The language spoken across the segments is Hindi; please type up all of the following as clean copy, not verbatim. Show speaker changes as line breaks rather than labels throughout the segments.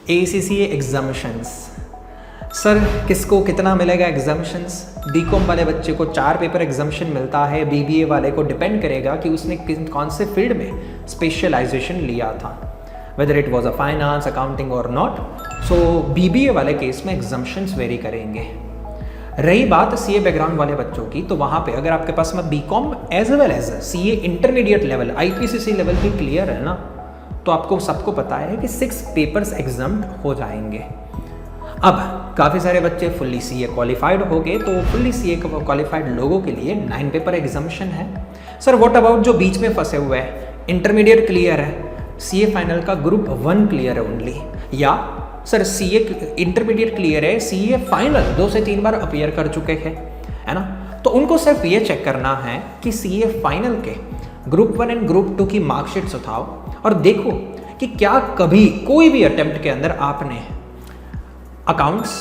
ACCA एग्जामिशंस। सर किसको कितना मिलेगा एग्जामिशंस? बीकॉम वाले बच्चे को 4 पेपर एग्जामिशन मिलता है, BBA वाले को डिपेंड करेगा कि उसने कौन से फील्ड में स्पेशलाइजेशन लिया था, whether it was a finance, accounting और नॉट। सो BBA वाले केस में एग्जामिशंस वेरी करेंगे। रही बात CA बैकग्राउंड वाले बच्चों की, तो वहाँ पे अगर आपके पास में BCom as well as CA intermediate level IPCC level भी क्लियर है ना, तो आपको सबको पता है कि 6 पेपर्स एग्जाम हो जाएंगे। अब काफ़ी सारे बच्चे फुल्ली CA क्वालिफाइड हो गए, तो फुल्ली CA क्वालिफाइड लोगों के लिए 9 पेपर एग्जामिशन है। सर व्हाट अबाउट जो बीच में फंसे हुए हैं, इंटरमीडिएट क्लियर है, CA फाइनल का ग्रुप 1 क्लियर है ओनली, या सर CA इंटरमीडिएट क्लियर है, CA फाइनल 2 से 3 बार अपीयर कर चुके हैं, है ना, तो उनको सिर्फ ये चेक करना है कि CA फाइनल के ग्रुप 1 एंड ग्रुप 2 की मार्कशीट्स उठाओ और देखो कि क्या कभी कोई भी अटेम्प्ट के अंदर आपने अकाउंट्स,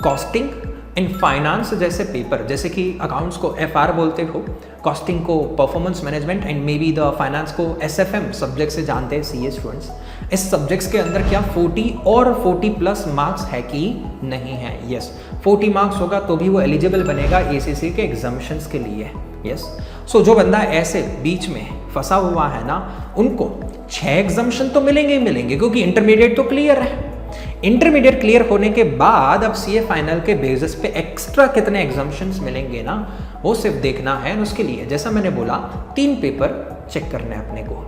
कॉस्टिंग एंड फाइनेंस जैसे पेपर, जैसे कि अकाउंट्स को FR बोलते हो, कॉस्टिंग को performance management and may be the finance को SFM सब्जेक्ट से जानते हैं CA स्टूडेंट्स, इस सब्जेक्ट्स के अंदर क्या 40 और 40+ मार्क्स है कि नहीं है? यस, 40 मार्क्स होगा तो भी वो एलिजिबल बनेगा ACCA के एग्जामिशंस के लिए। यस, सो जो बंदा ऐसे बीच में फंसा हुआ है ना, उनको 6 एग्जामिशन तो मिलेंगे ही मिलेंगे, क्योंकि इंटरमीडिएट तो क्लियर है। इंटरमीडिएट क्लियर होने के बाद अब CA फाइनल के बेसिस पे एक्स्ट्रा कितने एग्जामिशंस मिलेंगे ना, वो सिर्फ देखना है। उसके लिए जैसा मैंने बोला 3 पेपर चेक करने हैं अपने को।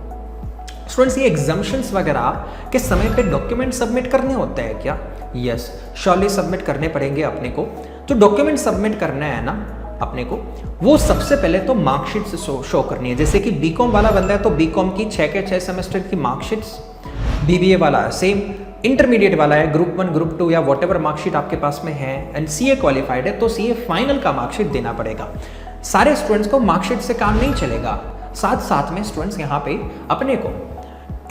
स्टूडेंट्स, ये एग्जामिशंस वगैरह के समय पे डॉक्यूमेंट सबमिट करने होते हैं क्या? यस, श्योरली सबमिट करने पड़ेंगे अपने को। जो डॉक्यूमेंट सबमिट करना है ना अपने को, वो सबसे पहले तो मार्कशीट से शो करनी है। जैसे कि बीकॉम वाला बंदा है तो बीकॉम की 6 के 6 सेमेस्टर की मार्कशीट्स, BBA वाला सेम, इंटरमीडिएट वाला है ग्रुप 1 ग्रुप 2 या वॉटेवर मार्कशीट आपके पास में है, एंड CA क्वालिफाइड है तो CA फाइनल का मार्कशीट देना पड़ेगा। सारे स्टूडेंट्स को मार्कशीट से काम नहीं चलेगा, साथ साथ में स्टूडेंट्स यहाँ पे अपने को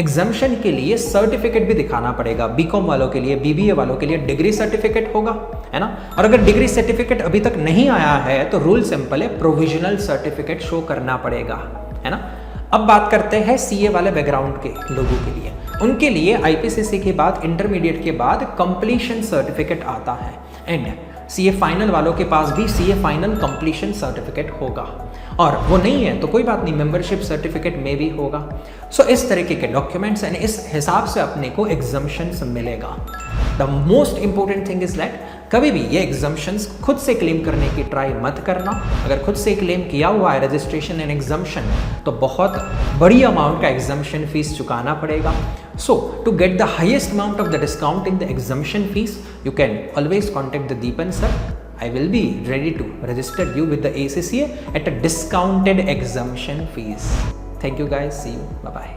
एग्जामिशन के लिए सर्टिफिकेट भी दिखाना पड़ेगा। बीकॉम वालों के लिए, BBA वालों के लिए डिग्री सर्टिफिकेट होगा, है ना, और अगर डिग्री सर्टिफिकेट अभी तक नहीं आया है तो रूल सिंपल है, प्रोविजनल सर्टिफिकेट शो करना पड़ेगा, है ना। अब बात करते हैं CA वाले बैकग्राउंड के लोगों के लिए। उनके लिए IPCC के बाद, इंटरमीडिएट के बाद कंप्लीशन सर्टिफिकेट आता है, एंड CA फाइनल वालों के पास भी CA फाइनल कंप्लीशन सर्टिफिकेट होगा, और वो नहीं है तो कोई बात नहीं, मेंबरशिप सर्टिफिकेट में भी होगा। सो इस तरीके के डॉक्यूमेंट्स एंड इस हिसाब से अपने को एग्जामिशंस मिलेगा। The most important thing is that कभी भी ये एग्जामिशंस खुद से क्लेम करने की ट्राई मत करना। अगर खुद से क्लेम किया हुआ है रजिस्ट्रेशन एंड एग्जामिशन, तो बहुत बड़ी अमाउंट का एग्जामिशन फीस चुकाना पड़ेगा। So to get the highest amount of the discount in the exemption fees, you can always contact the Deepan sir. I will be ready to register you with the ACCA at a discounted exemption fees. Thank you guys. See you. Bye bye.